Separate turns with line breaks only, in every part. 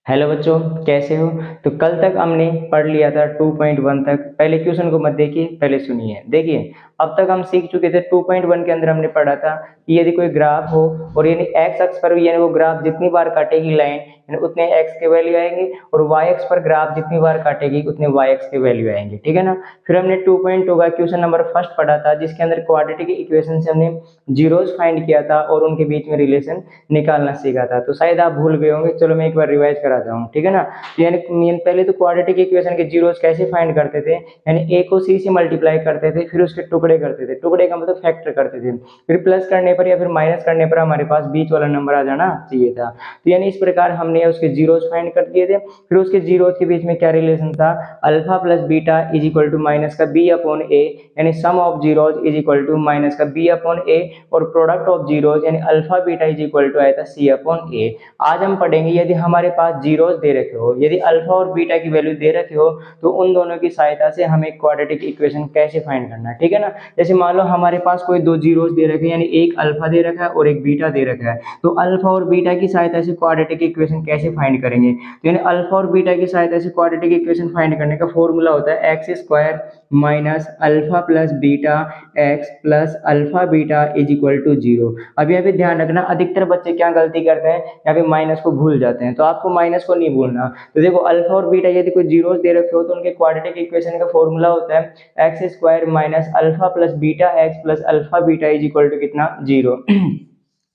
Hello बच्चों, कैसे हो। तो कल तक हमने पढ़ लिया था 2.1 तक। पहले क्वेश्चन को मत देखिए, पहले सुनिए। देखिए, अब तक हम सीख चुके थे 2.1 के अंदर हमने पढ़ा था कि यदि कोई ग्राफ हो और यानी एक्स अक्ष पर यानी वो ग्राफ जितनी बार काटेगी लाइन यानी उतने एक्स के वैल्यू आएंगे, और वाई अक्ष पर ग्राफ जितनी बार काटेगी उतने वाई अक्ष के वैल्यू आएंगे, ठीक है ना। फिर हमने 2.2 का क्वेश्चन नंबर फर्स्ट पढ़ा था, जिसके अंदर क्वाड्रेटिक इक्वेशन से हमने जीरोस फाइंड किया था और उनके बीच में रिलेशन निकालना सीखा था। तो शायद आप भूल गए होंगे, चलो मैं एक बार रिवाइज कराता हूँ, ठीक है ना। यानी पहले तो क्वाड्रेटिक इक्वेशन के जीरोस कैसे फाइंड करते थे, यानी ए को सी से मल्टीप्लाई करते थे, फिर उसके टुकड़े करते थे, टुकड़े का मतलब फैक्टर करते थे, फिर प्लस करने पर या फिर माइनस करने पर हमारे पास बीच वाला नंबर आ जाना चाहिए था। तो यानी इस प्रकार हमने उसके जीरोस फाइंड कर दिए थे। फिर उसके जीरोस के बीच में क्या रिलेशन था, alpha plus beta is equal to minus का बी अपॉन ए, यानी sum of zeros is equal to minus का बी अपॉन ए, और प्रोडक्ट ऑफ जीरोज यानी alpha beta is equal to आया था सी अपॉन ए। आज हम पढ़ेंगे यदि हमारे पास जीरोस दे रखे हो, यदि अल्फा और बीटा की वैल्यू दे रखे हो, तो उन दोनों की सहायता से हमें क्वाड्रेटिक इक्वेशन कैसे फाइंड करना है, ठीक है ना। जैसे मान लो हमारे पास कोई दो जीरोस दे रखे हैं, यानी एक अल्फा दे रखा है और एक बीटा दे रखा है, तो अल्फा और बीटा की सहायता से क्वाड्रेटिक इक्वेशन कैसे फाइंड करेंगे। तो यानी अल्फा और बीटा की सहायता से क्वाड्रेटिक इक्वेशन फाइंड करने का फॉर्मूला होता है x square minus alpha plus beta x plus alpha beta is equal to zero. अब यहाँ पे ध्यान रखना, अधिकतर बच्चे क्या गलती करते हैं, यहाँ पे माइनस को भूल जाते हैं, तो आपको माइनस को नहीं भूलना। तो देखो, अल्फा और बीटा यदि कोई जीरोस दे रखे हो तो उनके क्वाड्रेटिक इक्वेशन का फॉर्मूला होता है x square minus alpha plus beta x plus alpha beta is equal to कितना, जीरो।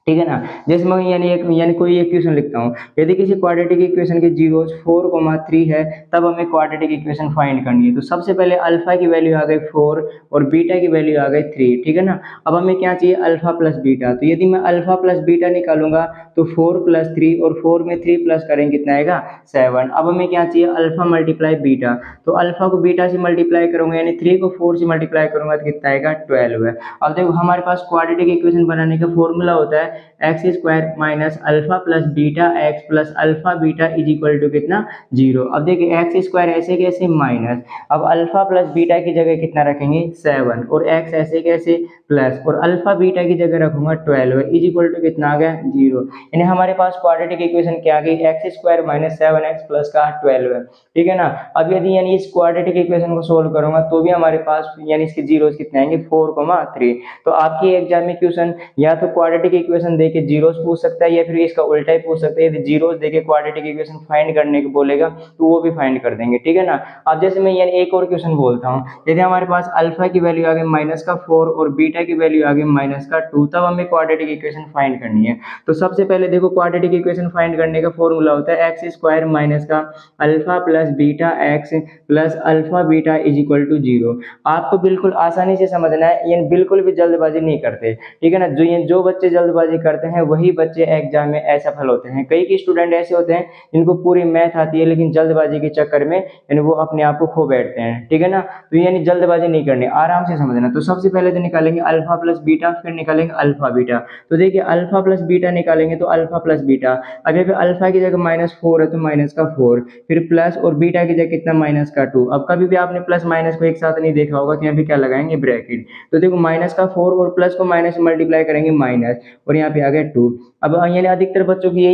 ठीक है ना। जैसे मैं यानी कोई एक क्वेश्चन लिखता हूँ, यदि किसी क्वाड्रेटिक इक्वेशन के जीरोस 4,3 है, तब हमें क्वाड्रेटिक इक्वेशन फाइंड करनी है। तो सबसे पहले अल्फा की वैल्यू आ गई 4 और बीटा की वैल्यू आ गई 3, ठीक है ना। अब हमें क्या चाहिए, अल्फा प्लस बीटा। तो यदि मैं अल्फा प्लस बीटा निकालूंगा तो 4 प्लस 3, और 4 में 3 प्लस करेंगे कितना आएगा, 7। अब हमें क्या चाहिए, अल्फा मल्टीप्लाई बीटा। तो अल्फा को बीटा से मल्टीप्लाई करूंगा, यानी 3 को 4 से मल्टीप्लाई करूंगा तो कितना आएगा, 12 है। अब देखो, हमारे पास क्वाड्रेटिक इक्वेशन बनाने का फॉर्मूला होता है x square minus alpha plus beta x plus alpha beta is equal to कितना, जीरो। अब देखिए, एक्स स्क्वायर ऐसे कैसे माइनस, अब अल्फा प्लस बीटा की जगह कितना रखेंगे, 7, और एक्स ऐसे कैसे प्लस, और अल्फा बीटा की जगह रखूंगा 12 इज इक्वल टू कितना आ गया, जीरो। यानी हमारे पास क्वाड्रेटिक इक्वेशन क्या आ गई, x square minus 7x plus का 12 है, ठीक है ना। अब यदि यानी इस क्वाड्रेटिक इक्वेशन को सोल्व करूंगा तो भी हमारे पास यानी इसके जीरोस कितने आएंगे, 4,3। तो आपकी एग्जाम में क्वेश्चन या तो क्वाड्रेटिक इक्वेशन देके जीरोस पूछ सकता है, या फिर इसका उल्टा ही पूछ सकता है, यदि जीरोस देके क्वाड्रेटिक इक्वेशन फाइंड करने को बोलेगा तो वो भी फाइंड कर देंगे, ठीक है ना। अब जैसे मैं यानी एक और क्वेश्चन बोलता हूँ, यदि हमारे पास अल्फा की वैल्यू आ गई माइनस का 4 और बीटा की वैल्यू आ गई माइनस का 2, तब हमें क्वाड्रेटिक इक्वेशन फाइंड करनी है। तो सबसे पहले देखो, क्वाड्रेटिक इक्वेशन फाइंड करने का फॉर्मूला होता है एक्स स्क्वायर माइनस का alpha plus beta x plus alpha beta is equal to zero. आपको बिल्कुल आसानी से समझना है, ये बिल्कुल भी जल्दबाजी नहीं करते, ठीक है ना। जो बच्चे जल्दबाजी करते हैं वही बच्चे एग्जाम में असफल होते हैं। कई स्टूडेंट ऐसे होते हैं जिनको पूरी मैथ आती है, लेकिन जल्दबाजी के चक्कर में यानी वो अपने आप को खो बैठते हैं, ठीक है ना। तो यानी जल्दबाजी नहीं करनी, आराम से समझना। तो सबसे पहले तो निकालेंगे अल्फा प्लस बीटा, फिर निकालेंगे अल्फा बीटा। तो देखिए, अल्फा प्लस बीटा निकालेंगे तो अल्फा प्लस बीटा, अब यहाँ पे अल्फा की जगह -4 है तो माइनस का 4, फिर प्लस, और बीटा की जगह कितना, माइनस का 2। अब कभी भी आपने प्लस माइनस को एक साथ नहीं देखा होगा, तो यहाँ पे क्या लगाएंगे, ब्रैकेट। तो देखो, माइनस का 4 और प्लस को माइनस से मल्टीप्लाई करेंगे माइनस, और यहाँ पे आ गया 2। अब यानी अधिकतर बच्चों की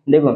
देखो,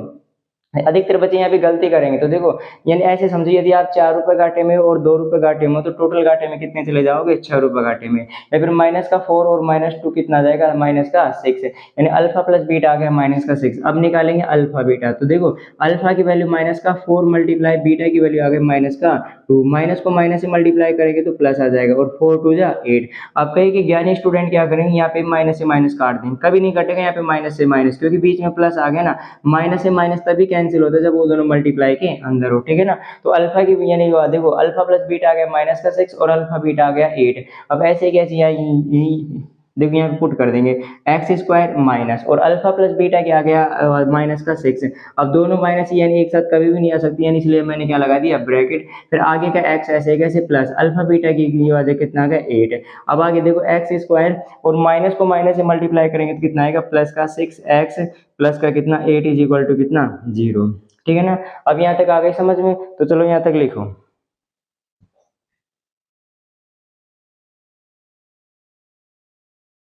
अधिकतर बच्चे यहाँ पे गलती करेंगे। तो देखो, यानी ऐसे समझो, यदि आप 4 रुपए घाटे में और 2 रुपए घाटे में, तो टोटल घाटे में कितने चले जाओगे, 6 रुपए घाटे में। या फिर माइनस का 4 और -2 कितना आ जाएगा, माइनस का 6, यानी अल्फा प्लस बीटा आ गया माइनस का 6। अब निकालेंगे अल्फा बीटा। तो देखो, अल्फा की वैल्यू माइनस का 4 मल्टीप्लाई बीटा की वैल्यू आ गई माइनस का 2, माइनस को माइनस से मल्टीप्लाई करेंगे तो प्लस आ जाएगा, और 4 2 जा 8। अब कई कि ज्ञानी स्टूडेंट क्या करेंगे, यहाँ पे माइनस से माइनस काट देंगे, कभी नहीं कटेगा यहाँ पे माइनस से माइनस, क्योंकि बीच में प्लस आ गया ना। माइनस से माइनस तभी कैंसिल होता है जब वो दोनों मल्टीप्लाई के अंदर हो, ठीक है ना। तो अल्फा की यानी देखो, अल्फा प्लस बीटा आ गया माइनस का 6 और अल्फा बीटा आ गया 8। अब ऐसे कैसे देखो, यहाँ पे पुट कर देंगे एक्स स्क्वायर माइनस, और अल्फा प्लस बीटा क्या आ गया, माइनस का 6। अब दोनों माइनस यानी एक साथ कभी भी नहीं आ सकती, यानी इसलिए मैंने क्या लगा दिया, ब्रैकेट। फिर आगे का एक्स ऐसे कैसे प्लस, अल्फा बीटा की वजह कितना आ गया, 8। अब आगे देखो, एक्स स्क्वायर और माइनस को माइनस से मल्टीप्लाई करेंगे तो कितना आएगा, प्लस का 6x प्लस का कितना 8 इज इक्वल टू कितना, 0, ठीक है ना। अब यहाँ तक आ गई समझ में, तो चलो यहाँ तक लिखो।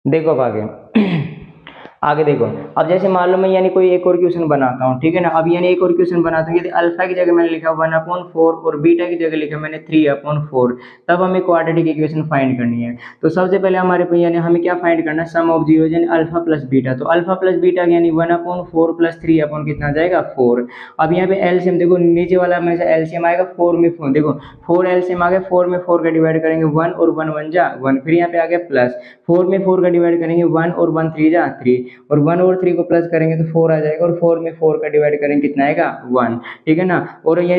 देखो अब आगे आगे देखो, अब जैसे मान लो मैं यानी कोई एक और क्वेश्चन बनाता हूँ, ठीक है ना। अब यानी एक और क्वेश्चन बनाता हूँ, यदि अल्फा की जगह मैंने लिखा 1/4 और बीटा की जगह लिखा मैंने 3/4, तब हमें क्वाड्रेटिक इक्वेशन फाइंड करनी है। तो सबसे पहले हमारे को यानी हमें क्या फाइंड करना है, सम ऑफ जीरो यानी अल्फा प्लस बीटा। तो अल्फा प्लस बीटा यानी 1/4 प्लस 3 अपॉन कितना आ जाएगा 4। अब यहाँ पे एलसीएम देखो, नीचे वाला में से एलसीएम आएगा 4 में 4, देखो 4 एलसीएम आ गया, 4 में 4 का डिवाइड करेंगे 1 और 1 1 जा 1, फिर यहाँ पे आ गया प्लस 4 में 4 का डिवाइड करेंगे 1 और 1 3 जा 3, और 1 और 3 को प्लस करेंगे तो 4 आ जाएगा, और 4 में 4 का डिवाइड करेंगे कितना आएगा 1, ठीक है ना। और ये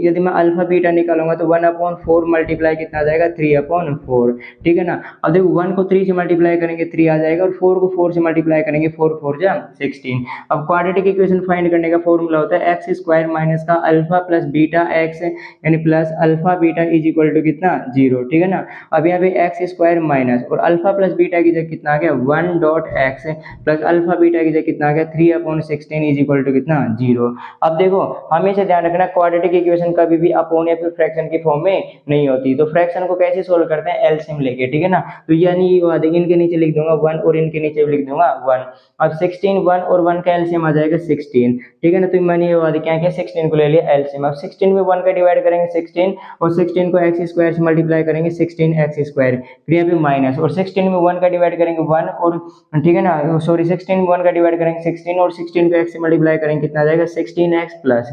यदि मैं अल्फा बीटा निकालूंगा तो 1/4 मल्टीप्लाई कितना आ जाएगा 3/4, ठीक है ना। अब देखो 1 को 3 से मल्टीप्लाई करेंगे 3 आ जाएगा, और 4 को 4 से मल्टीप्लाई करेंगे 4 4 जा 16। अब क्वाड्रेटिक इक्वेशन फाइंड करने का फॉर्मूला होता है एक्स स्क्वायर माइनस का अल्फा प्लस बीटा एक्स यानी plus alpha beta is equal to कितना 0, ठीक है ना। अब यहाँ पे एक्स स्क्वायर माइनस और अल्फा प्लस बीटा की जगह कितना आ गया 1.x प्लस अल्फा बीटा की जगह कितना आ गया 3/16 इज इक्वल टू कितना 0। अब देखो हमेशा ध्यान रखना क्वाड्रेटिक इक्वेशन कभी भी अपॉन या फिर फ्रैक्शन की फॉर्म में नहीं होती। तो फ्रैक्शन को कैसे सोल्व करते हैं, एलसीएम लेके, ठीक है ना। तो यानी इनके नीचे लिख दूंगा 1 और इनके नीचे भी लिख दूंगा 1। अब 16 1 और 1 का एलसीएम आ जाएगा 16, ठीक है ना। तो मैंने ये क्या किया 16 को ले लिया एलसीएम। अब 16 में 1 का डिवाइड करेंगे 16, और 16 को एक्स स्क्वायर से मल्टीप्लाई करेंगे 16x स्क्वायर, फिर यहाँ पे माइनस, और 16 में 1 का डिवाइड करेंगे 1 और, ठीक है ना, सॉरी 16 में 1 का डिवाइड करेंगे 16, और 16 को x से मल्टीप्लाई करेंगे कितना आ जाएगा 16x प्लस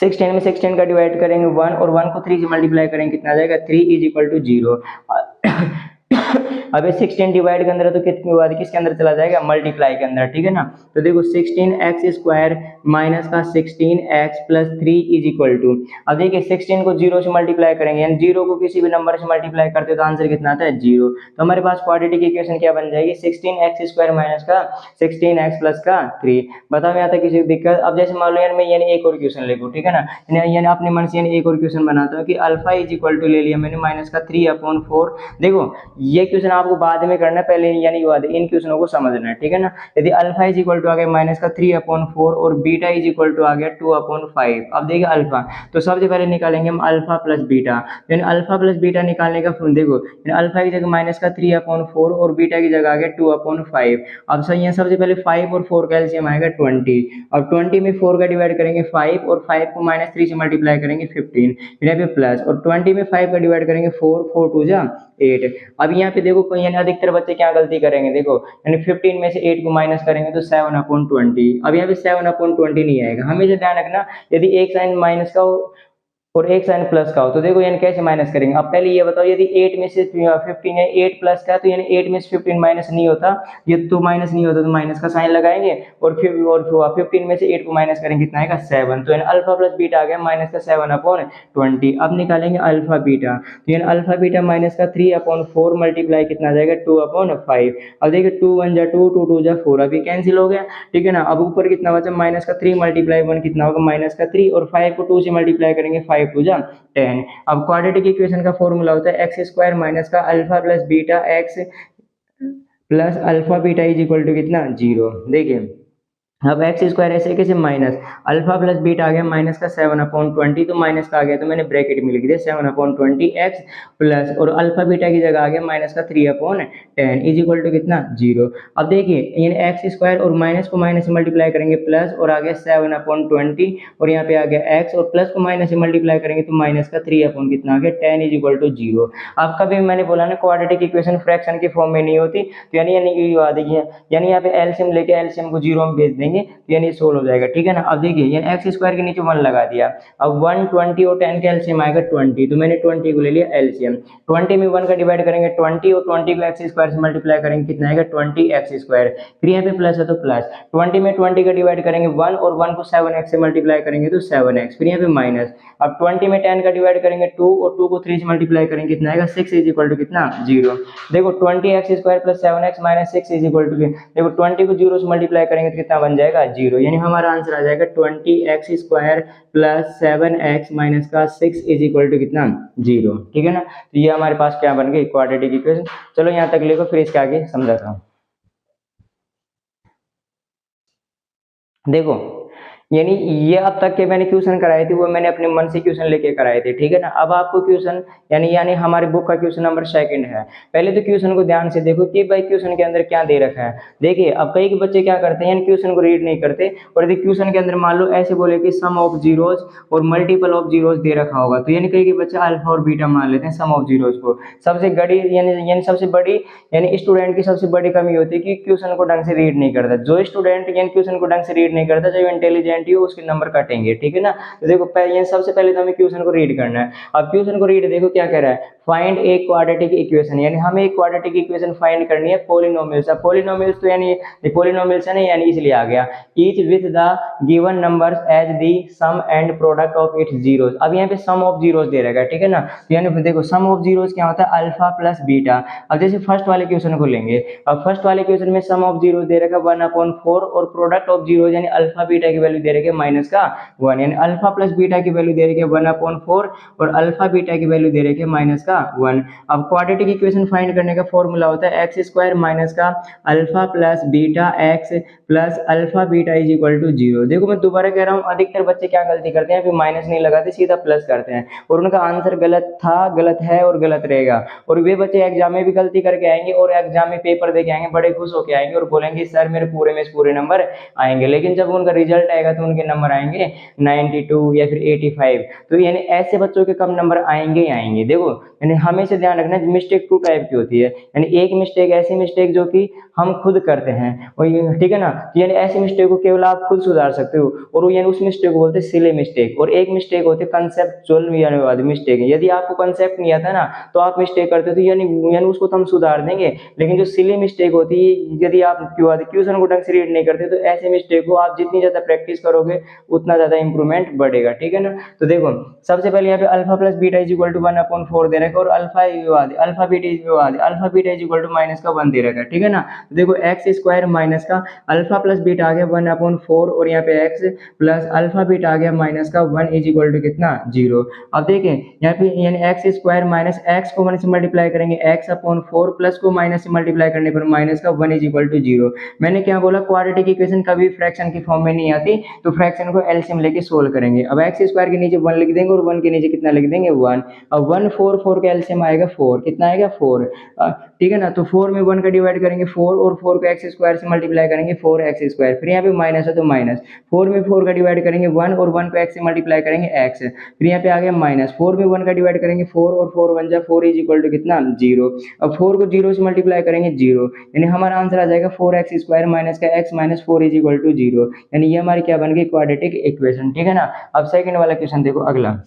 16 में 16 का डिवाइड करेंगे 1 और 1 को 3 से मल्टीप्लाई करेंगे कितना आ जाएगा 3 इज इक्वल टू 0। अब 16 डिवाइड के अंदर है तो कितने बाद किसके अंदर चला जाएगा मल्टीप्लाई के अंदर, ठीक है ना। तो देखो 16x स्क्वायर माइनस का 16x plus 3 is equal to, अब देखिए 16 को 0 से मल्टीप्लाई करेंगे यानी 0 को किसी भी नंबर से मल्टीप्लाई करते हो तो आंसर कितना आता है 0। तो हमारे पास क्वाड्रेटिक इक्वेशन क्या बन जाएगी 16x स्क्वायर माइनस का 16x प्लस का 3। बताओ यहाँ तक किसी दिक्कत। अब जैसे मान लो यार मैं यानी एक और क्वेश्चन लिखूं, ठीक है ना, यानी अपने मन से यानी एक और क्वेश्चन बनाता हूँ कि अल्फा इज इक्वल टू ले लिया मैंने माइनस का 3/4। देखो ये क्वेश्चन आपको बाद में करना है, पहले यानी इन क्वेश्चनों को समझना है, ठीक है ना। यदि अल्फा इज इक्वल टू आ गया माइनस का 3/4 और बीटा इज इक्वल टू आ गया 2/5। अब देखिए अल्फा, तो सबसे पहले निकालेंगे हम अल्फा प्लस बीटा, यानी अल्फा प्लस बीटा निकालने का देखो अल्फा की जगह माइनस का 3/4 और बीटा की जगह आ गया 2/5। अब सही है, सबसे पहले 5 और 4 का एलसीएम आएगा 20। अब 20 में 4 का डिवाइड करेंगे 5 और 5 को माइनस 3 से मल्टीप्लाई करेंगे 15, फिर यहाँ पे प्लस, और 20 में 5 का डिवाइड करेंगे 4 4 2 जा 8। अब यहाँ पे देखो कोई यानी अधिकतर बच्चे क्या गलती करेंगे, देखो यानी 15 में से 8 को माइनस करेंगे तो 7/20। अब यहाँ पे 7/20 नहीं आएगा, हमेशा ध्यान रखना यदि एक साइन माइनस का हो और एक साइन प्लस का हो तो देखो यानी कैसे माइनस करेंगे। अब पहले ये बताओ यदि 8 में से 15 है 8 प्लस का, तो यानी 8 में से 15 माइनस नहीं होता, ये तो माइनस नहीं होता तो माइनस का साइन लगाएंगे, और फिर 15 में से 8 को माइनस करेंगे कितना आएगा 7। तो यानी अल्फा प्लस बीटा आ गया माइनस का 7/20। अब निकालेंगे अल्फा बीटा, तो यानी अल्फा बीटा माइनस का 3/4 मल्टीप्लाई कितना आ जाएगा 2/5। अब देखिए 2 1 जा 2 2 2 जा 4, अभी कैंसिल हो गया, ठीक है ना। अब ऊपर कितना बचा माइनस का 3 मल्टीप्लाई 1 कितना होगा माइनस का 3, और 5 को 2 से मल्टीप्लाई करेंगे 5 2 जा 10। अब क्वाड्रेटिक इक्वेशन का फॉर्मूला होता है एक्स स्क्वायर माइनस का alpha plus beta x plus alpha beta is equal to कितना 0। देखिए अब एक्स स्क्वायर ऐसे कैसे माइनस अल्फा प्लस बीटा आ गया माइनस का 7/20, तो माइनस का आ गया तो मैंने ब्रैकेट में लिख दिया 7/20 एक्स प्लस, और अल्फा बीटा की जगह आ गया माइनस का 3/10 इज इक्वल टू कितना 0। अब देखिए यानी एक्स स्क्वायर और माइनस को माइनस से मल्टीप्लाई करेंगे प्लस, और आ गया 7/20, और यहाँ पे आ गया एक्स, और प्लस को माइनस से मल्टीप्लाई करेंगे तो माइनस का 3 कितना आ गया 10 इज इक्वल टू 0। अब कभी मैंने बोला ना क्वाड्रेटिक इक्वेशन फ्रैक्शन की फॉर्म में नहीं होती, तो यानी देखिए यानी यहाँ पे एलसीएम लेके एलसीएम को 0 में भेज देंगे तो यानी सोल्व हो जाएगा, ठीक है ना। अब देखिए यानी एक्स स्क्वायर के नीचे 1 लगा दिया, अब 1 20 और 10 का एलसीएम आएगा 20, तो मैंने 20 को ले लिया एलसीएम। 20 में 1 का डिवाइड करेंगे 20, और 20 को एक्स स्क्वायर से मल्टीप्लाई करेंगे कितना आएगा 20x स्क्वायर, फिर यहाँ पे प्लस है तो प्लस, 20 में 20 का डिवाइड करेंगे 1, और 1 को 7x से मल्टीप्लाई करेंगे तो 7x, फिर यहाँ पे माइनस। अब 20 में 10 का डिवाइड करेंगे 2, और 2 को 3 से मल्टीप्लाई करेंगे कितना आएगा 6 इज इक्वल टू कितना 0। देखो 20x square plus 7x minus 6 is equal to, देखो 20 को 0 से मल्टीप्लाई करेंगे तो कितना बन जाएगा 0, यानी हमारा आंसर आ जाएगा 20x square plus 7x minus का 6 इज इक्वल टू कितना 0, ठीक है ना। तो ये हमारे पास क्या बन गई क्वाड्रेटिक इक्वेशन। चलो यहाँ तक लिखो फिर इसके आगे समझाता हूँ। देखो यानी ये अब तक के मैंने क्वेश्चन कराए थे वो मैंने अपने मन से क्वेश्चन लेके कराए थे, ठीक है ना। अब आपको क्वेश्चन यानी हमारी बुक का क्वेश्चन नंबर सेकंड है। पहले तो क्वेश्चन को ध्यान से देखो कि भाई क्वेश्चन के अंदर क्या दे रखा है। देखिए अब कई के बच्चे क्या करते हैं यानी क्वेश्चन को रीड नहीं करते, और यदि क्वेश्चन के अंदर मान लो ऐसे बोले कि सम ऑफ जीरोज और मल्टीपल ऑफ जीरोज दे रखा होगा, तो यानी कई के बच्चे अल्फा और बीटा मान लेते हैं सम ऑफ जीरोज को। सबसे बड़ी यानी सबसे बड़ी यानी स्टूडेंट की सबसे बड़ी कमी होती है कि क्वेश्चन को ढंग से रीड नहीं करता। जो स्टूडेंट यानी क्वेश्चन को ढंग से रीड नहीं करता, चाहे इंटेलिजेंट हो, उसके नंबर कटेंगे, ठीक है ना। तो देखो सबसे पहले तो हमें क्वेश्चन को रीड करना है। अब क्वेश्चन को रीड देखो क्या कह रहा है, फाइंड ए क्वाड्रेटिक इक्वेशन, यानी हमें एक क्वाड्रेटिक इक्वेशन फाइंड करनी है पॉलिनोमियल्स। अब पॉलिनोमियल्स तो यानी पॉलिनोमियल्स है ना, यानी इसलिए आ गया each with the given numbers as the sum and product of its zeros. अब यहाँ पे सम ऑफ जीरोस दे रखा है, ठीक है ना। तो यानी देखो सम ऑफ जीरोस क्या होता है, अल्फा प्लस बीटा। अब जैसे फर्स्ट वाले क्वेश्चन को लेंगे, अब फर्स्ट वाले क्वेश्चन में सम ऑफ जीरोस दे रखा है 1/4 और प्रोडक्ट ऑफ जीरोस यानी अल्फा बीटा की वैल्यू दे रखी है माइनस का 1, यानी अल्फा प्लस बीटा की वैल्यू दे रखी है 1/4 और अल्फा बीटा की वैल्यू दे रखी है माइनस का 1। अब क्वाड्रेटिक इक्वेशन फाइंड करने का फॉर्मूला होता है एक्स स्क्वायर माइनस का alpha plus beta x plus alpha beta is equal to 0। देखो मैं दोबारा कह रहा हूँ, अधिकतर बच्चे क्या गलती करते हैं, फिर माइनस नहीं लगाते सीधा प्लस करते हैं, और उनका आंसर गलत था, गलत है और गलत रहेगा। और वे बच्चे एग्जाम में भी गलती करके आएंगे और एग्जाम में पेपर दे के आएंगे, बड़े खुश होके आएंगे और बोलेंगे सर मेरे पूरे में पूरे नंबर आएंगे, लेकिन जब उनका रिजल्ट आएगा तो उनके नंबर आएंगे 92 या फिर 85। तो यानी ऐसे बच्चों के कम नंबर आएंगे ही आएंगे। देखो यानी हमेशा ध्यान रखना मिस्टेक 2 टाइप की होती है, यानी एक मिस्टेक ऐसी मिस्टेक जो कि हम खुद करते हैं, और ठीक है ना, यानी ऐसी मिस्टेक को केवल आप खुद सुधार सकते हो, और यानी उस मिस्टेक को बोलते हैं सिली मिस्टेक। और एक मिस्टेक होती है कंसेप्चुअल मिस्टेक, यदि आपको कंसेप्ट नहीं आता ना तो आप मिस्टेक करते हो, तो यानी उसको तो हम सुधार देंगे। लेकिन जो सिली मिस्टेक होती है, यदि आप क्वेश्चन को ढंग से रीड नहीं करते, तो ऐसे मिस्टेक को आप जितनी ज्यादा प्रैक्टिस करोगे उतना ज्यादा इंप्रूवमेंट बढ़ेगा, ठीक है ना। तो देखो सबसे पहले यहाँ पे alpha plus beta is equal to 1/4 दे रखा है, और alpha beta is equal to minus का 1 दे रखा है, ठीक है ना। तो देखो एक्स स्क्वायर माइनस का अल्फा प्लस बीटा आ गया 1/4, और यहाँ पे एक्स प्लस अल्फा बीटा आ गया माइनस का 1 इज इक्वल टू कितना 0। अब देखें यहाँ पे यानी एक्स स्क्वायर माइनस एक्स को 1 से मल्टीप्लाई करेंगे x/4 प्लस को माइनस से मल्टीप्लाई करने पर माइनस का 1 इज इक्वल टू 0। मैंने क्या बोला, क्वाड्रेटिक इक्वेशन कभी फ्रैक्शन की फॉर्म में नहीं आती, तो फ्रैक्शन को एलसीएम लेके सोल्व करेंगे। अब एक्स स्क्वायर के नीचे 1 लिख देंगे और 1 के नीचे कितना लिख देंगे 1। अब 1 4 4 का एलसीएम आएगा 4, कितना आएगा 4, ठीक है ना। तो 4 में 1 का डिवाइड करेंगे 4, और 4 को एक्स स्क्वायर से मल्टीप्लाई करेंगे 4x स्क्वायर, फिर यहाँ पे माइनस है तो माइनस, 4 में 4 का डिवाइड करेंगे 1, और 1 को x से मल्टीप्लाई करेंगे x, फिर यहाँ पे आ गया माइनस, 4 में 1 का डिवाइड करेंगे 4, और 4 1 जा 4 इज इक्वल टू कितना 0। अब 4 को 0 से मल्टीप्लाई करेंगे 0, यानी हमारा आंसर आ जाएगा 4x स्क्वायर माइनस का x minus 4 is equal to 0, यानी ये हमारी क्या बन गई क्वाड्रेटिक इक्वेशन, ठीक है ना। अब सेकंड वाला क्वेश्चन देखो अगला।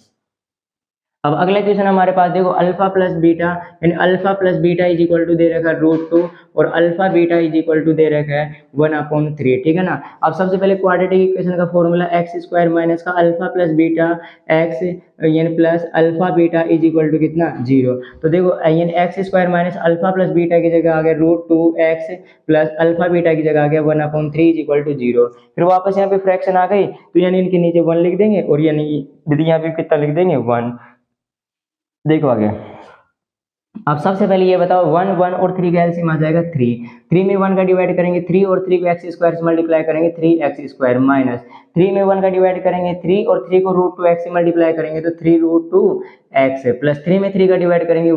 अब अगला क्वेश्चन हमारे पास देखो अल्फा प्लस बीटा, यानी alpha plus beta is equal to दे रखा है √2, और alpha beta is equal to दे रखा है 1/3, ठीक है ना। अब सबसे पहले क्वाड्रेटिक इक्वेशन का फॉर्मूला एक्स स्क्वायर माइनस का अल्फा प्लस बीटा एक्स यानी plus alpha beta is equal to कितना 0। तो देखो यानी x square minus alpha plus beta की जगह आ गया √2x प्लस अल्फा बीटा की जगह आ गया 1/3 इज इक्वल टू 0। फिर वापस यहाँ पे फ्रैक्शन आ गई, तो यानी इनके नीचे 1 लिख देंगे, और यानी यदि यहाँ पे कितना लिख देंगे 1। देखो आगे, अब सबसे पहले ये बताओ 1 1 और 3 का एलसीएम आ जाएगा 3 में 1 का डिवाइड करेंगे 3, और 3 को एक्स स्क्वायर से मल्टीप्लाई करेंगे 3x स्क्वायर, माइनस 3 में 1 का डिवाइड करेंगे 3, और 3 को √2x से मल्टीप्लाई करेंगे तो 3√2x, प्लस 3 में 3 का डिवाइड करेंगे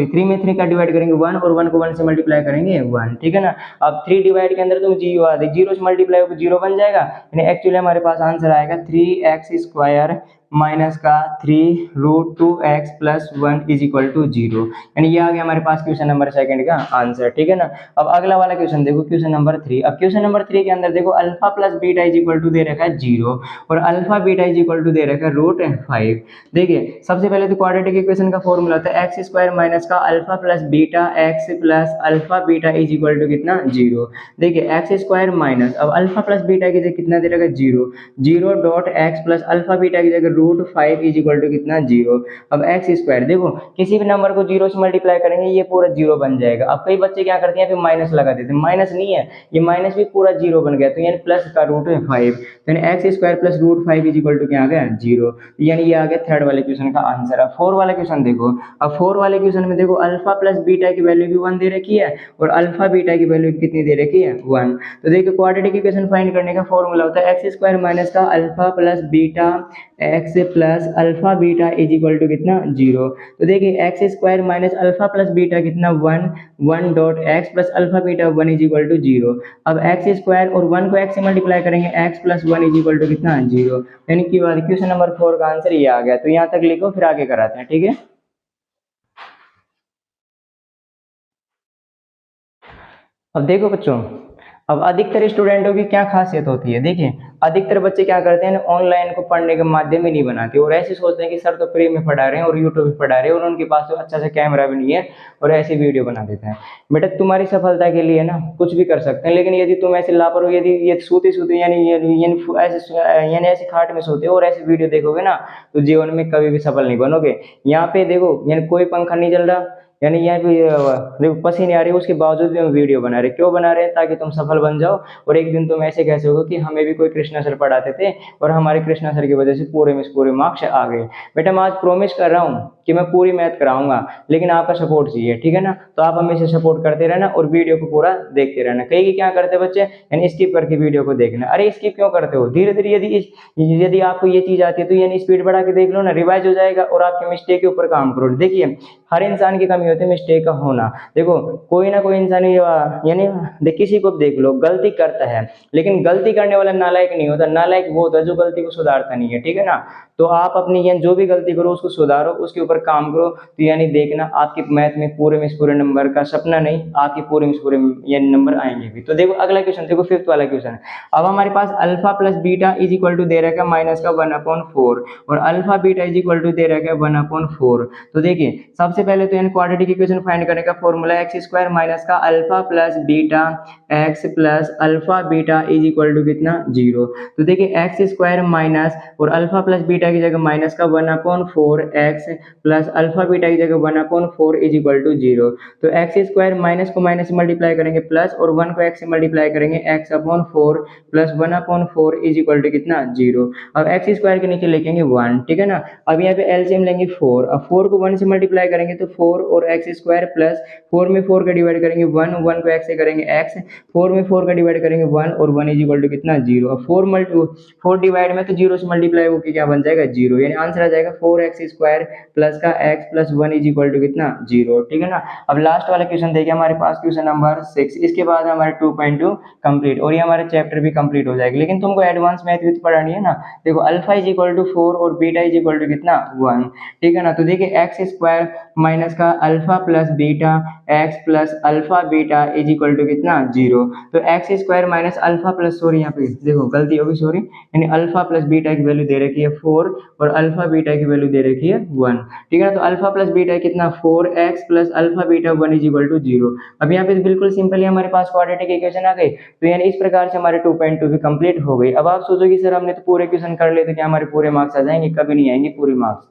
3 में 3 का डिवाइड करेंगे 1, और 1 को 1 से मल्टीप्लाई करेंगे 1, ठीक है ना। अब 3 डिवाइड के अंदर तुम 0 से मल्टीप्लाई होकर 0 बन जाएगा, यानी एक्चुअली हमारे पास आंसर आएगा 3x स्क्वायर माइनस का 3√2x plus 1 is equal to 0, यानी ये आ गया हमारे पास क्वेश्चन नंबर सेकंड का आंसर, ठीक है ना। अब अगला वाला क्वेश्चन देखो, क्वेश्चन नंबर 3। अब क्वेश्चन नंबर 3 के अंदर देखो alpha plus beta is equal to दे रखा है 0, और alpha beta is equal to दे रखा है √5। देखिए सबसे पहले तो क्वाड्रेटिक इक्वेशन का फॉर्मूला होता है एक्स स्क्वायर माइनस का alpha plus beta x plus alpha beta is equal to कितना 0। देखिए एक्स स्क्वायर माइनस, अब अल्फा प्लस बीटा की जगह कितना दे रखा है 0.x प्लस अल्फा बीटा की जगह √5 इज इक्वल टू कितना 0। अब एक्स स्क्वायर देखो किसी भी नंबर को 0 से मल्टीप्लाई करेंगे ये पूरा 0 बन जाएगा। अब कई बच्चे क्या करते यहाँ पे माइनस लगा देते हैं, माइनस नहीं है, ये माइनस भी पूरा जीरो बन गया, तो यानी प्लस का रूट है 5, यानी x square plus root 5 is equal to क्या आ गया 0, यानी ये आ गया थर्ड वाले क्वेश्चन का आंसर। अब 4 वाला क्वेश्चन देखो, अब 4 वाले क्वेश्चन में देखो अल्फा प्लस बीटा की वैल्यू भी 1 दे रखी है और अल्फा बीटा की वैल्यू कितनी दे रखी है 1। तो देखिए क्वाड्रेटिक इक्वेशन फाइंड करने का फॉर्मूला होता है एक्स स्क्वायर माइनस का alpha plus beta x plus alpha beta is equal to कितना 0। तो देखिए x square minus alpha plus beta कितना 1 dot x plus alpha beta 1 is equal to 0। अब एक्स स्क्वायर और 1 को एक्स से मल्टीप्लाई करेंगे, x plus 1 is equal to कितना 0, यानी कि क्वेश्चन नंबर 4 का आंसर ये आ गया। तो यहाँ तक लिखो, फिर आगे कराते हैं, ठीक है। अब देखो बच्चों, अब अधिकतर स्टूडेंटों की क्या खासियत होती है, देखिए अधिकतर बच्चे क्या करते हैं, ऑनलाइन को पढ़ने का माध्यम ही नहीं बनाते और ऐसे सोचते हैं कि सर तो फ्री में पढ़ा रहे हैं और यूट्यूब पे पढ़ा रहे हैं और उनके पास तो अच्छा सा कैमरा भी नहीं है और ऐसी वीडियो बना देते हैं। बेटा तुम्हारी सफलता के लिए ना कुछ भी कर सकते हैं, लेकिन यदि तुम ऐसे लापरवाही, यदि ये सोते सोते यानी ऐसे खाट में सोते हो और ऐसी वीडियो देखोगे ना, तो जीवन में कभी भी सफल नहीं बनोगे। यहाँ पे देखो, यानी कोई पंखा नहीं चल रहा, यानी यहाँ पे देखो पसीने आ रही है, उसके बावजूद भी हम वीडियो बना रहे हैं। क्यों बना रहे हैं? ताकि तुम सफल बन जाओ और एक दिन तुम ऐसे कह सको कि हमें भी कोई कृष्णा सर पढ़ाते थे और हमारे कृष्णा सर की वजह से पूरे में पूरे मार्क्स आ गए। बेटा मैं आज प्रॉमिस कर रहा हूँ कि मैं पूरी मैथ कराऊंगा, लेकिन आपका सपोर्ट चाहिए, ठीक है ना। तो आप हमेशा सपोर्ट करते रहना और वीडियो को पूरा देखते रहना। कई क्या करते बच्चे, यानी स्किप करके वीडियो को देखना। अरे स्किप क्यों करते हो? धीरे धीरे यदि आपको ये चीज आती है तो यानी स्पीड बढ़ा के देख लो ना, रिवाइज हो जाएगा और आपके मिस्टेक के ऊपर काम करो। देखिए हर इंसान की कमी होती है मिस्टेक का होना। देखो कोई ना कोई इंसान यानी किसी को देख लो गलती करता है, लेकिन गलती करने वाला नालायक नहीं होता। नालायक वो होता है जो गलती को सुधारता नहीं है, ठीक है ना। तो आप अपनी यानी जो भी गलती करो उसको सुधारो, उसके ऊपर काम करो। तो यानी देखना आपकी मैथ में पूरे नंबर का सपना नहीं, आपके पूरे यानी नंबर आएंगे भी। तो देखो अगला क्वेश्चन देखो, 5th वाला क्वेश्चन। अब हमारे पास alpha plus beta is equal to दे रखा है माइनस का 1/4 और alpha beta is equal to दे रखा है 1/4। तो देखिए सबसे पहले तो यानी क्वाड्रेटिक इक्वेशन फाइंड करने का फॉर्मूला एक्स स्क्वायर माइनस का alpha plus beta x plus alpha beta is equal to कितना 0। तो देखिए एक्स स्क्वायर माइनस और अल्फा प्लस बीटा की जगह माइनस का 1/4 एक्स प्लस अल्फा बीटा की जगह 1/4 इज इक्वल टू 0। तो एक्स स्क्वायर माइनस को माइनस से मल्टीप्लाई करेंगे प्लस और 1 को एक्स से मल्टीप्लाई करेंगे x/4 plus 1/4 is equal to कितना 0। अब एक्स स्क्वायर के नीचे लिखेंगे 1, ठीक है ना। अब यहाँ पे एलसीएम लेंगे 4, अब 4 को 1 से मल्टीप्लाई करेंगे तो 4 और एक्स स्क्वायर प्लस 4 में 4 का डिवाइड करेंगे 1, 1 को x से करेंगे x, 4 में 4 का डिवाइड करेंगे 1 और 1 इज इक्वल टू कितना 0। अब 4 डिवाइड में तो 0 से मल्टीप्लाई होकर क्या बन जाएगा 0, यानी आंसर आ जाएगा 4x स्क्वायर प्लस का x plus 1 is equal to कितना 0, ठीक है ना। अब लास्ट वाला क्वेश्चन देखिए हमारे पास क्वेश्चन नंबर 6। इसके बाद हमारे 2.2 कंप्लीट और ये हमारे चैप्टर भी कंप्लीट हो जाएगा। लेकिन तुमको एडवांस मैथ विथ पढ़ानी है ना। देखो अल्फा इज इक्वल टू 4 और बीटा इज इक्वल टू कितना 1, ठीक है ना। तो देखिए एक्स स्क्वायर माइनस का alpha plus beta x plus alpha beta is equal to कितना 0। तो x square minus alpha plus, sorry यहाँ पे देखो गलती होगी, सॉरी, यानी अल्फा प्लस बीटा की वैल्यू दे रखी है 4 और अल्फा बीटा की वैल्यू दे रखी है 1, ठीक है ना। तो अल्फा प्लस बीटा कितना 4x plus alpha beta 1 is equal to 0। अब यहाँ पे बिल्कुल सिंपल हमारे पास क्वाड्रेटिक इक्वेशन आ गई। तो यानी इस प्रकार से हमारे 2.2 भी कंप्लीट हो गई। अब आप सोचोगे सर हमने तो पूरे क्वेश्चन कर लिए तो क्या हमारे पूरे मार्क्स आ जाएंगे? कभी नहीं आएंगे पूरे मार्क्स।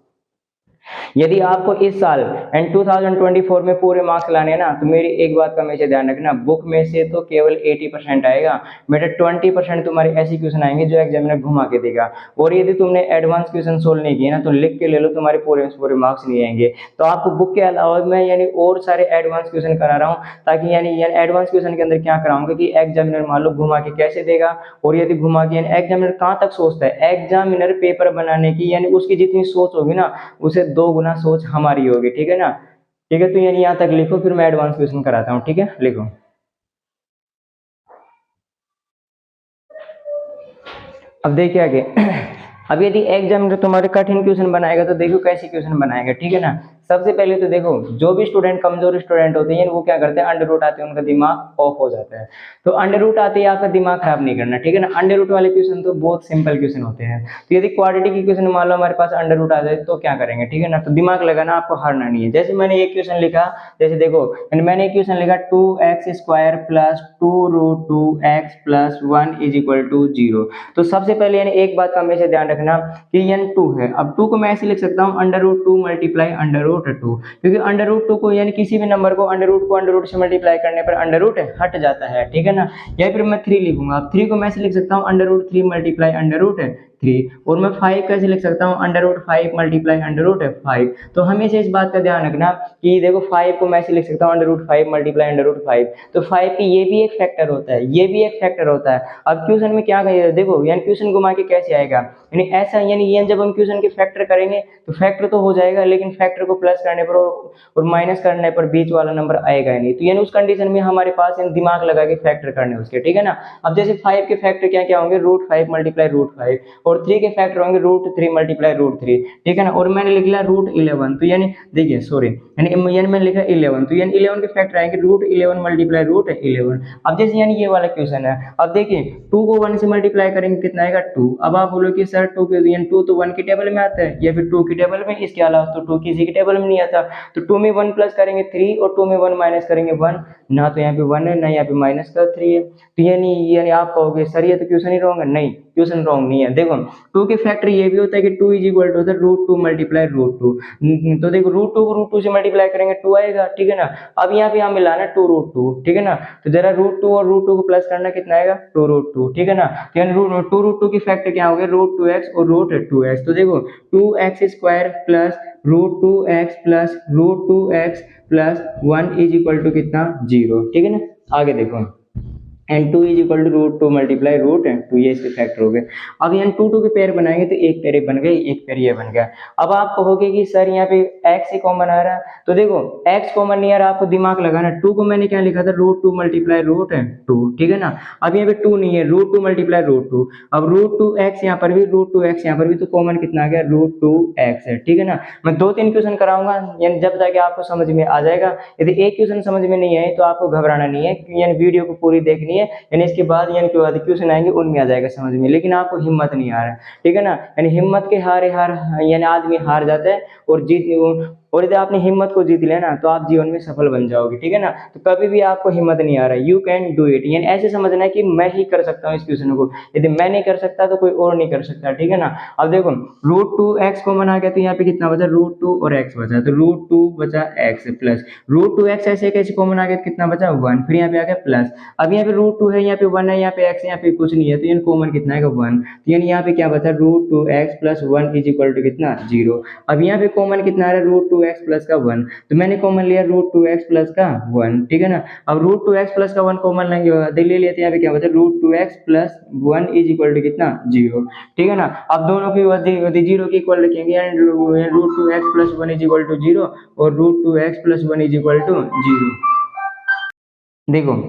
यदि आपको इस साल एंड 2024 में पूरे मार्क्स लाने हैं ना, तो मेरी एक बात का हमेशा ध्यान रखना, बुक में से तो केवल 80% आएगा बेटा, 20% तुम्हारे ऐसे क्वेश्चन आएंगे जो एग्जामिनर घुमा के देगा। और यदि तुमने एडवांस क्वेश्चन सोल्व नहीं किए ना, तो लिख के ले लो, तुम्हारे पूरे मार्क्स नहीं आएंगे। तो आपको बुक के अलावा मैं यानी और सारे एडवांस क्वेश्चन करा रहा हूँ, ताकि यानी एडवांस क्वेश्चन के अंदर क्या कराऊंगा कि एग्जामिनर मान लो घुमा के कैसे देगा, और यदि घुमा के एग्जामिनर कहाँ तक सोचता है, एग्जामिनर पेपर बनाने की यानी उसकी जितनी सोच होगी ना, उसे 2 गुना सोच हमारी होगी, ठीक है ना। ठीक है, तो यानी यहाँ तक लिखो, फिर मैं एडवांस क्वेश्चन कराता हूँ, ठीक है, लिखो। अब देखिए आगे अब यदि एग्जामिनर तुम्हारे कठिन क्वेश्चन बनाएगा तो देखो कैसे क्वेश्चन बनाएगा, ठीक है ना। सबसे पहले तो देखो जो भी स्टूडेंट कमजोर स्टूडेंट होते हैं वो क्या करते हैं, अंडर रूट आते हैं, उनका दिमाग ऑफ हो जाता है। तो अंडर रूट आते ही आपका दिमाग खराब नहीं करना, ठीक है ना। अंडर रूट वाले क्वेश्चन तो बहुत सिंपल क्वेश्चन होते हैं। तो यदि क्वाड्रेटिक इक्वेशन मान लो हमारे पास अंडर रूट आ जाए तो क्या करेंगे, ठीक है ना। तो दिमाग लगाना, आपको हारना नहीं है। जैसे मैंने एक क्वेश्चन लिखा, जैसे देखो मैंने एक क्वेश्चन लिखा 2x square plus 2√2x plus 1 is equal to 0। तो सबसे पहले एक बात का हमेशा ध्यान रखना कि n 2 है। अब 2 को मैं ऐसे लिख सकता हूँ अंडर रूट 2 मल्टीप्लाई अंडर 2, क्योंकि अंडर रूट 2 को यानी किसी भी नंबर को अंडर रूट से मल्टीप्लाई करने पर अंडर रूट हट जाता है, ठीक है ना। या फिर मैं 3 लिखूंगा, अब 3 को मैं ऐसे लिख सकता हूँ under root 3 multiply under root 3, और मैं 5 कैसे लिख सकता हूँ under root 5 multiply under root 5। तो हमेशा इस बात का ध्यान रखना कि देखो 5 को मैं ऐसे लिख सकता हूँ under root 5 multiply under root 5, तो 5 की ये भी एक फैक्टर होता है, ये भी एक फैक्टर होता है। अब क्वेश्चन में क्या कहिए, देखो यानी क्वेश्चन घुमा के कैसे आएगा, यानी ऐसा, यानी ये जब हम क्वेश्चन के फैक्टर करेंगे तो फैक्टर तो हो जाएगा, लेकिन फैक्टर को प्लस करने पर और माइनस करने पर बीच वाला नंबर आएगा ही नहीं। तो यानी उस कंडीशन में हमारे पास दिमाग लगा के फैक्टर करने उसके, ठीक है ना। अब जैसे 5 के फैक्टर क्या क्या होंगे, रूट 5 मल्टीप्लाई रूट 5, और 3 के फैक्टर होंगे रूट 3 मल्टीप्लाई रूट 3, ठीक है ना। और मैंने लिख लिया रूट 11, तो यानी देखिए सॉरी, यानी मैंने लिखा 11, तो यानी 11 के फैक्टर आएंगे रूट 11 मल्टीप्लाई रूट 11। अब जैसे यानी ये वाला क्वेश्चन है, अब देखिए 2 को 1 से मल्टीप्लाई करेंगे कितना आएगा 2। अब आप बोलो कि सर 2 के यानी 2 तो 1 की टेबल में आता है, या फिर 2 की टेबल में, इसके अलावा तो 2 किसी की टेबल में नहीं आता। तो 2 में 1 प्लस करेंगे 3, और 2 में 1 माइनस करेंगे 1, ना तो यहाँ पे 1 है ना यहाँ पे माइनस का 3 है। तो यानी आप कहोगे सर ये तो क्वेश्चन ही रॉन्ग है, नहीं क्वेश्चन रॉन्ग नहीं है। देखो 2 के फैक्टर ये भी होता है कि 2 इज इक्वल टू होता है रूट 2 मल्टीप्लाई रूट 2, तो देखो रूट 2 को रूट 2 से मल्टीप्लाई करेंगे 2 आएगा, ठीक है ना। अब यहाँ पे हम मिलाना 2 रूट 2, ठीक है ना। तो जरा रूट 2 और रूट 2 को प्लस करना कितना आएगा 2 रूट 2, ठीक है ना। तो यानी टू रूट 2 की फैक्टर क्या हो गया रूट 2x और रूट 2x। तो देखो 2x square plus root 2x plus root 2x plus 1 is equal to कितना 0, ठीक है ना। आगे देखो and 2 is equal to root 2 multiply root 2, ये इसके फैक्टर हो गए। अब यहाँ 2 2 के पेयर बनाएंगे तो एक पेयर बन गए, एक पेयर ये बन गया। अब आप कहोगे कि सर यहाँ पे x ही कॉमन आ रहा है, तो देखो x कॉमन नहीं आ रहा, आपको दिमाग लगाना। 2 को मैंने क्या लिखा था रूट 2 मल्टीप्लाई रूट 2, ठीक है ना। अब यहाँ पे 2 नहीं है, रूट 2 मल्टीप्लाई रूट 2। अब रूट 2x यहाँ पर भी, रूट 2x यहाँ पर भी, तो कॉमन कितना आ गया रूट 2x है, ठीक है ना। मैं 2-3 क्वेश्चन कराऊंगा, यानी जब जाके आपको समझ में आ जाएगा। यदि एक क्वेश्चन समझ में नहीं आए तो आपको घबराना नहीं है, यानी वीडियो को पूरी देखनी है, यानी इसके बाद यानी के बाद क्वेश्चन आएंगे उनमें आ जाएगा समझ में, लेकिन आपको हिम्मत नहीं आ रहा है, ठीक है ना। यानी हिम्मत के हारे हार यानी आदमी हार जाता है और जीत, और यदि आपने हिम्मत को जीत लिया ना तो आप जीवन में सफल बन जाओगे, ठीक है ना। तो कभी भी आपको हिम्मत नहीं आ रहा है, यू कैन डू इट, यानी ऐसे समझना है कि मैं ही कर सकता हूँ इस क्वेश्चन को, यदि मैं नहीं कर सकता तो कोई और नहीं कर सकता, ठीक है ना। अब देखो रूट 2x कॉमन आ गया, तो यहाँ पे कितना बचा रूट 2 और x बचा, तो रूट 2 बचा x प्लस रूट 2x ऐसे कैसे कॉमन आ गया, तो कितना बचा 1, फिर यहाँ पे आ गया प्लस। अब यहाँ पे रूट 2 है, यहाँ पे 1 है, यहाँ पे x है, यहाँ पे कुछ नहीं है, तो यानी कॉमन कितना आएगा 1, तो यानी यहाँ पे क्या बचा root 2x plus 1 is equal to कितना 0। अब यहाँ पे कॉमन कितना आ रहा है रूट 2x प्लस का 1, तो मैंने कॉमन लिया रूट 2x प्लस का 1, ठीक है ना। अब रूट 2x प्लस का 1 कॉमन ले लेते हैं, यहाँ पे क्या बचा root 2x plus 1 is equal to कितना 0, ठीक है ना। अब दोनों की 0 की इक्वल रखेंगे, यानी root 2x plus 1 is equal to 0 और root 2x plus 1 is equal to 0। देखो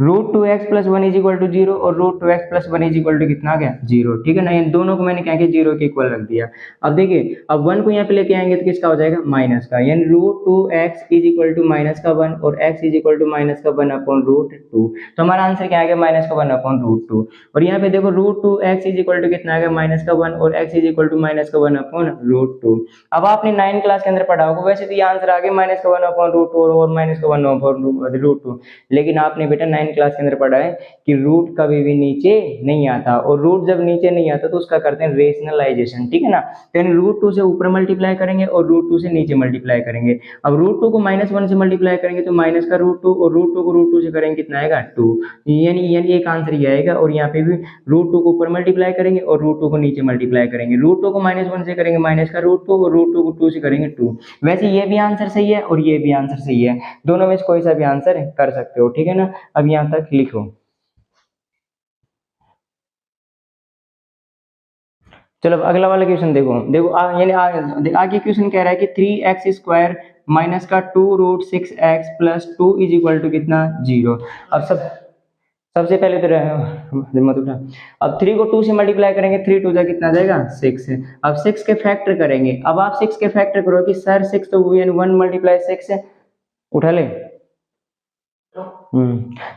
root 2x plus 1 is equal to 0 और root 2x plus 1 is equal to कितना आ गया 0, ठीक है ना। इन दोनों को मैंने क्या किया 0 के इक्वल रख दिया। अब देखिए अब 1 को यहाँ पे लेके आएंगे तो किसका हो जाएगा माइनस का, यानी root 2x is equal to minus का 1 और x is equal to minus का 1 अपॉन रूट 2, तो हमारा आंसर क्या आ गया माइनस का 1 अपॉन रूट 2। और यहाँ पे देखो root 2x is equal to कितना आ गया माइनस का 1 और x is equal to minus का 1 अपॉन रूट 2। अब आपने 9 क्लास के अंदर पढ़ा होगा, वैसे तो ये आंसर आ गया माइनस का 1 अपॉन रूट 2 और माइनस का 1 अपॉन रूट 2, लेकिन आपने बेटा 9 क्लास के अंदर पढ़ा है कि रूट कभी भी नीचे नहीं आता, और रूट जब नीचे नहीं आता तो उसका करते हैं रेशनलाइजेशन, ठीक है ना। तो यानी रूट 2 से ऊपर मल्टीप्लाई करेंगे और रूट 2 से नीचे मल्टीप्लाई करेंगे। अब रूट 2 को माइनस 1 से मल्टीप्लाई करेंगे तो माइनस का रूट 2, और रूट 2 को रूट 2 से करेंगे कितना आएगा 2, यानी एक आंसर ये आएगा। और यहाँ पे भी रूट 2 को ऊपर मल्टीप्लाई करेंगे और रूट 2 को नीचे मल्टीप्लाई करेंगे, रूट 2 को माइनस 1 से करेंगे माइनस का रूट 2 और रूट 2 को 2 से करेंगे 2। वैसे ये भी आंसर सही है और ये भी आंसर सही है, दोनों में से कोई सा भी आंसर कर सकते हो, ठीक है ना। अब यहाँ तक लिखो। चलो अगला वाला क्वेश्चन देखो, यानी आगे क्वेश्चन कह रहा है कि 3x स्क्वायर माइनस का 2 root 6x plus 2 is equal to कितना 0। अब सबसे पहले तो मत उठा। अब 3 को 2 से मल्टीप्लाई करेंगे, 3 2 जा कितना जाएगा 6 है। अब 6 के फैक्टर करेंगे, अब आप 6 के फैक्टर करो कि सर 6 तो 1 मल्टीप्लाई 6 है, उठा ले।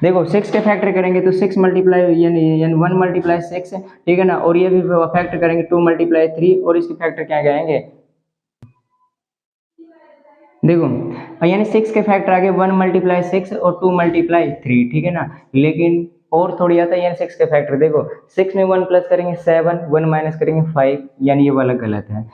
देखो 6 के फैक्टर करेंगे तो 6 मल्टीप्लाई यानी 1 मल्टीप्लाई 6 है, ठीक है ना। और ये भी फैक्टर करेंगे 2 मल्टीप्लाई 3 और इसके फैक्टर क्या आएंगे देखो, यानी 6 के फैक्टर आ गए 1 मल्टीप्लाई 6 और 2 मल्टीप्लाई 3, ठीक है ना। लेकिन और थोड़ी आता है यानी 6 के फैक्टर। देखो 6 में 1 प्लस करेंगे 7, 1 माइनस करेंगे 5, यानी ये वाला गलत है।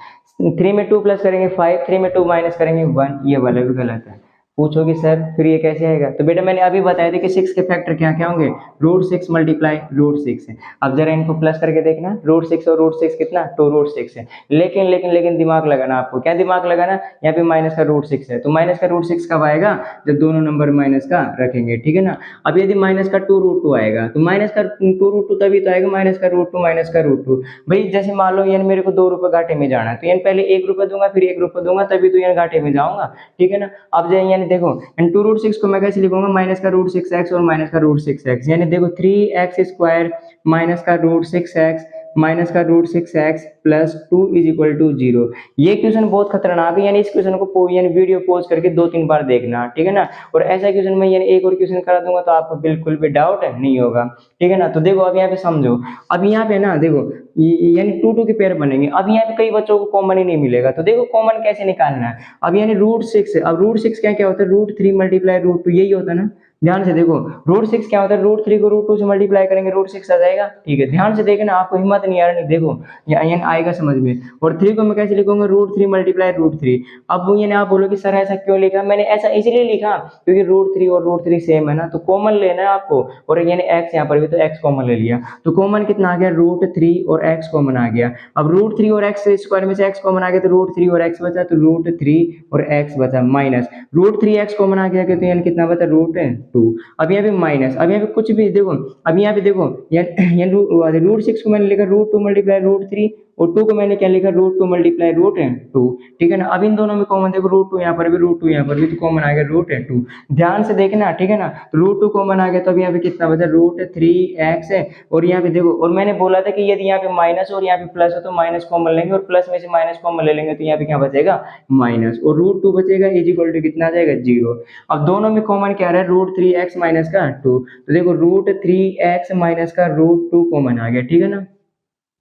3 में 2 प्लस करेंगे 5, 3 में 2 माइनस करेंगे 1, ये वाला भी गलत है। पूछोगे सर फिर ये कैसे आएगा? तो बेटा मैंने अभी बताया था कि 6 के फैक्टर क्या क्या होंगे, √6 मल्टीप्लाई √6 है। अब जरा इनको प्लस करके देखना, √6 और √6 कितना, 2√6 है। लेकिन दिमाग लगाना आपको, क्या दिमाग लगाना, यहाँ पे माइनस का √6 है, तो माइनस का √6 कब आएगा, जब दोनों नंबर माइनस का रखेंगे, ठीक है ना। अब यदि माइनस का 2√2 आएगा, तो माइनस का 2√2 तभी तो आएगा, माइनस का √2 भाई। जैसे मान लो यानी मेरे को 2 रुपए घाटे में जाना है, तो यानी पहले 1 रुपए दूंगा फिर 1 रुपए दूंगा, तभी तो यानी घाटे में जाऊंगा, ठीक है ना। अब जाए यानी देखो 2√6 को मैं कैसे लिखूंगा, माइनस का √6x और माइनस का √6x, यानी देखो 3x² माइनस का √6x माइनस का √6x plus 2 is equal to 0। ये क्वेश्चन बहुत खतरनाक है, यानी इस क्वेश्चन को यानी वीडियो पॉज करके 2-3 बार देखना, ठीक है ना। और ऐसा क्वेश्चन मैं यानी एक और क्वेश्चन करा दूंगा तो आपको बिल्कुल भी डाउट नहीं होगा, ठीक है ना। तो देखो अब यहाँ पे समझो, अब यहाँ पे ना देखो यानी 2 के पेयर बनेंगे। अब यहाँ पे कई बच्चों को कॉमन ही नहीं मिलेगा, तो देखो कॉमन कैसे निकालना है। अब यानी √6, अब √6 क्या क्या होता है, √3 मल्टीप्लाई √2, यही होता है ना। ध्यान से देखो √6 क्या होता है, √3 को √2 से मल्टीप्लाई करेंगे √6 आ जाएगा, ठीक है। ध्यान से देखना, आपको हिम्मत नहीं आ रहा, नहीं देखो ये आएगा समझ में। और 3 को मैं कैसे लिखूंगा, √3 मल्टीप्लाई √3। अब वो यानी आप बोलोगे सर ऐसा क्यों लिखा, मैंने ऐसा इसलिए लिखा क्योंकि √3 और √3 सेम है ना, तो कॉमन लेना है आपको। और यानी x यहाँ पर भी तो x कॉमन ले लिया, तो कॉमन कितना आ गया, √3 और x कॉमन आ गया। अब √3 और x स्क्वायर में से x कॉमन आ गया, तो √3 और x बचा, तो √3 और x बचा, माइनस √3x कॉमन आ गया, तो यानी कितना बचा, √2। अब यहाँ पे माइनस, अब यहाँ पे कुछ भी देखो, अब यहाँ पे देखो √6 को मैंने लिखा √2 मल्टीप्लाई √3 और 2 को मैंने क्या लिखा, √2 मल्टीप्लाई √2, ठीक है ना। अब इन दोनों में कॉमन देखो, √2 यहाँ पर भी, √2 यहाँ पर भी, तो कॉमन आ गया √2। ध्यान से देखना, ठीक है ना। तो √2 कॉमन आ गया, तो अब यहाँ पे कितना बचा, √3x है। और यहाँ पे देखो, और मैंने बोला था कि यदि यहाँ पे माइनस और यहाँ पे प्लस हो तो माइनस कॉमन लेंगे, और प्लस में से माइनस कॉमन ले लेंगे, तो यहाँ पे क्या बचेगा, माइनस, और √2 बचेगा इज इक्वल टू कितना आ जाएगा, 0। अब दोनों में कॉमन क्या रहा है, √3x माइनस का 2, तो देखो √3x माइनस का √2 कॉमन आ गया, ठीक है ना।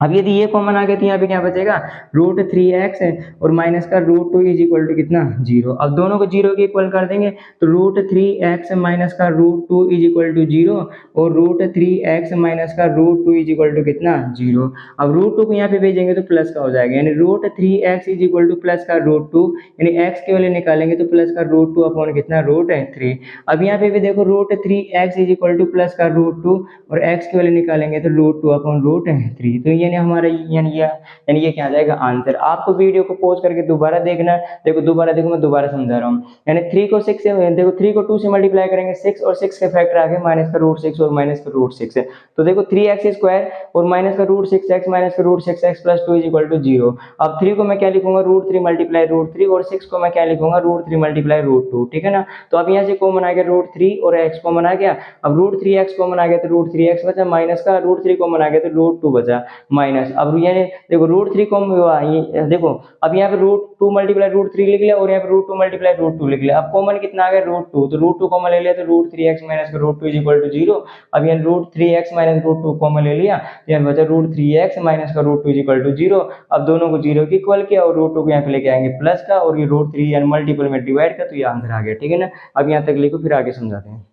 अब यदि ये कॉमन आ गया तो यहाँ पे क्या बचेगा, √3x है और माइनस का √2 इज इक्वल टू कितना, 0। अब दोनों को 0 के इक्वल कर देंगे, तो √3x माइनस का √2 इज इक्वल टू 0 और √3x माइनस का √2 इज इक्वल टू कितना, 0। अब √2 को यहाँ पे भेजेंगे तो प्लस का हो जाएगा, यानी √3x is equal two plus का √2, यानी x के वैल्यू निकालेंगे तो प्लस का √2 अपॉन कितना, √3। अब यहाँ पे भी देखो √3x is equal two plus का √2 और x के वैल्यू निकालेंगे तो √2 अपॉन √3। तो यानी हमारा यानी ये क्या आ जाएगा, आंसर। आपको वीडियो को पॉज करके दोबारा देखना, देखो दोबारा देखो, मैं दोबारा समझा रहा हूँ। यानी 3 को 6 से देखो, 3 को 2 से मल्टीप्लाई करेंगे 6, और 6 के फैक्टर आ गए माइनस का √6 और माइनस का √6 है, तो देखो 3x² और माइनस का √6x माइनस का √6x plus 2 is equal to 0। अब 3 को मैं क्या लिखूंगा, √3 मल्टीप्लाई √3 और 6 को मैं क्या लिखूंगा, √3 मल्टीप्लाई √2, ठीक है ना। तो अब यहाँ से कॉमन आ गया √3 और x कॉमन आ गया। अब √3x कॉमन आ गया तो √3x बचा, माइनस का √3 कॉमन आ गया तो √2 बचा, माइनस। अब यानी देखो √3 कॉमन हुआ, ये देखो अब यहाँ पे √2 मल्टीप्लाई √3 लिख लिया और यहाँ पे √2 मल्टीप्लाई √2 लिख लिया। अब कॉमन कितना आ गया, √2, तो √2 कॉमन ले लिया तो √3x माइनस का √2 इज इक्वल टू 0। अब यहाँ √3x माइनस √2 कॉमन ले लिया, यहाँ बचा √3x माइनस का √2 इज इक्वल टू 0। अब दोनों को 0 के इक्वल किया और √2 को यहाँ पे लेके आएंगे प्लस का, और ये √3 यानी मल्टीपल में डिवाइड का, तो ये आंसर आ गया, ठीक है ना। अब यहाँ तक लिखो, फिर आगे समझाते हैं।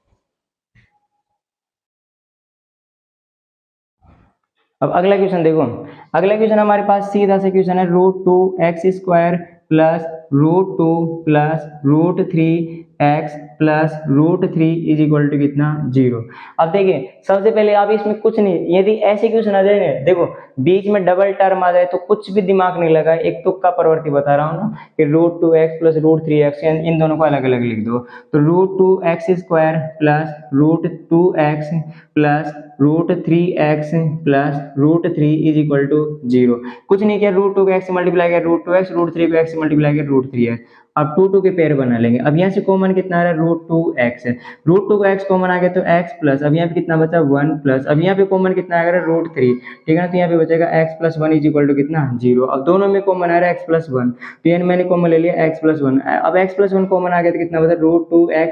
अब अगला क्वेश्चन देखो, अगला क्वेश्चन हमारे पास सीधा सा क्वेश्चन है, √2x² plus √2 plus √3x plus √3 is equal to कितना, 0। अब देखिए सबसे पहले आप इसमें कुछ नहीं, यदि ऐसे क्वेश्चन आ जाए, देखो बीच में डबल टर्म आ जाए तो कुछ भी दिमाग नहीं लगा, एक तुक्का प्रवृत्ति बता रहा हूँ ना, कि √2x प्लस √3x, इन दोनों को अलग अलग लिख दो, तो √2x² plus √2x plus √3x plus √3 is equal to 0। कुछ नहीं किया, √2 को x से मल्टीप्लाई किया √2x, √3 को x से मल्टीप्लाई किया √3x। अब 2 के पेयर बना लेंगे। अब यहाँ से कॉमन कितना आ रहा है, √2x है, √2 को x कॉमन आ गया तो x प्लस, अब यहाँ पे कितना बचा, 1 प्लस, अब यहाँ पे कॉमन कितना आ रहा है, √3, ठीक है ना। तो यहाँ पे बचेगा x plus 1 is equal to कितना, 0। अब दोनों में कॉमन आ रहा है x प्लस 1, तो यानी मैंने कॉमन ले लिया x प्लस 1। अब x प्लस 1 कॉमन आ गया तो कितना बचा, √2x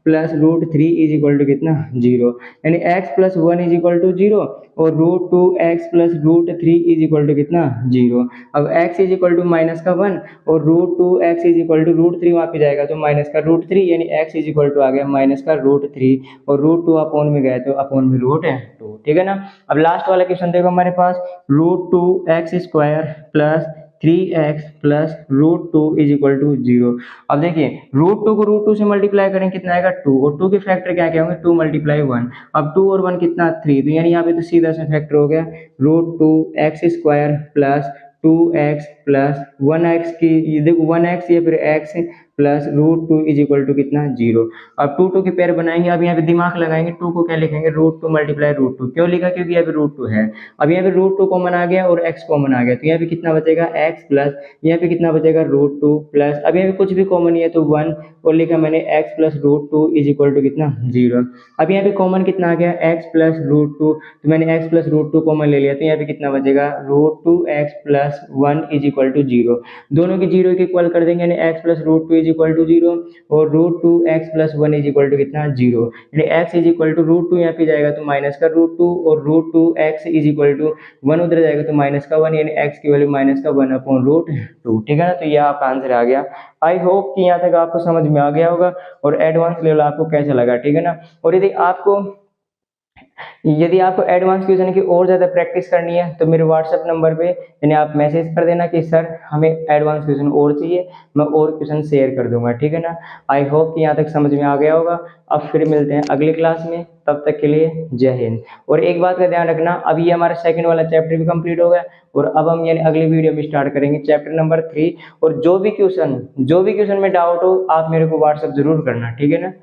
plus √3 is equal to कितना, 0, यानी x plus 1 is equal to 0 और root two x plus root three is equal to कितना 0। अब x is equal to minus का 1 और root two x is equal to root three वहाँ पे जाएगा तो माइनस का रूट थ्री, यानी x इज इक्वल टू आ गया माइनस का रूट थ्री और रूट टू अपोन में गए तो अपोन में रूट है 2, ठीक है ना। अब लास्ट वाला क्वेश्चन देखो हमारे पास, root two x square plus 3x plus root two is equal to 0। अब देखिए रूट टू को रूट टू से मल्टीप्लाई करें कितना आएगा 2 और 2 के फैक्टर क्या क्या होंगे 2 मल्टीप्लाई 1। अब 2 और 1 कितना 3, तो यानी यहाँ पे तो सीधा सा फैक्टर हो गया root two x square plus 2x plus 1x की, ये देखो 1x या फिर x plus root two is equal to कितना 0। अब 2 के पेयर बनाएंगे, अब यहाँ पे दिमाग लगाएंगे, 2 को क्या लिखेंगे root two multiply root two, क्यों लिखा क्योंकि यहाँ पे रूट टू है। अब यहाँ पे रूट टू कॉमन आ गया और x कॉमन आ गया तो यहाँ पे कितना बचेगा x प्लस यहाँ पे कितना बचेगा रूट टू प्लस, अब यहाँ पे कुछ भी कॉमन नहीं है तो 1 और लिखा मैंने x plus root two is equal to कितना 0। अब यहाँ पे कॉमन कितना आ गया x प्लस रूट टू, तो मैंने x plus root two common ले लिया तो यहाँ पे कितना बचेगा root two x plus 1 is equal to 0। दोनों की 0 के इक्वल कर देंगे यानी x plus root two is equal to 0 और root two x plus 1 is equal to कितना 0, यानी x is equal to root two यहाँ पे जाएगा तो माइनस का रूट टू और root two x is equal to 1 उधर जाएगा तो माइनस का 1, यानी x की वैल्यू माइनस का 1 अपॉन रूट टू, ठीक है ना। तो ये आपका आंसर आ गया। आई होप कि यहाँ तक आपको समझ में आ गया होगा और एडवांस लेवल आपको कैसा लगा, ठीक है ना। और यदि आपको एडवांस क्वेश्चन की और ज़्यादा प्रैक्टिस करनी है तो मेरे व्हाट्सएप नंबर पे यानी आप मैसेज कर देना कि सर हमें एडवांस क्वेश्चन और चाहिए, मैं और क्वेश्चन शेयर कर दूंगा, ठीक है ना। आई होप कि यहाँ तक समझ में आ गया होगा। अब फिर मिलते हैं अगली क्लास में, तब तक के लिए जय हिंद। और एक बात का ध्यान रखना, अभी हमारा सेकंड वाला चैप्टर भी कंप्लीट हो गया और अब हम यानी अगली वीडियो में स्टार्ट करेंगे चैप्टर नंबर 3। और जो भी क्वेश्चन में डाउट हो आप मेरे को व्हाट्सएप जरूर करना, ठीक है ना।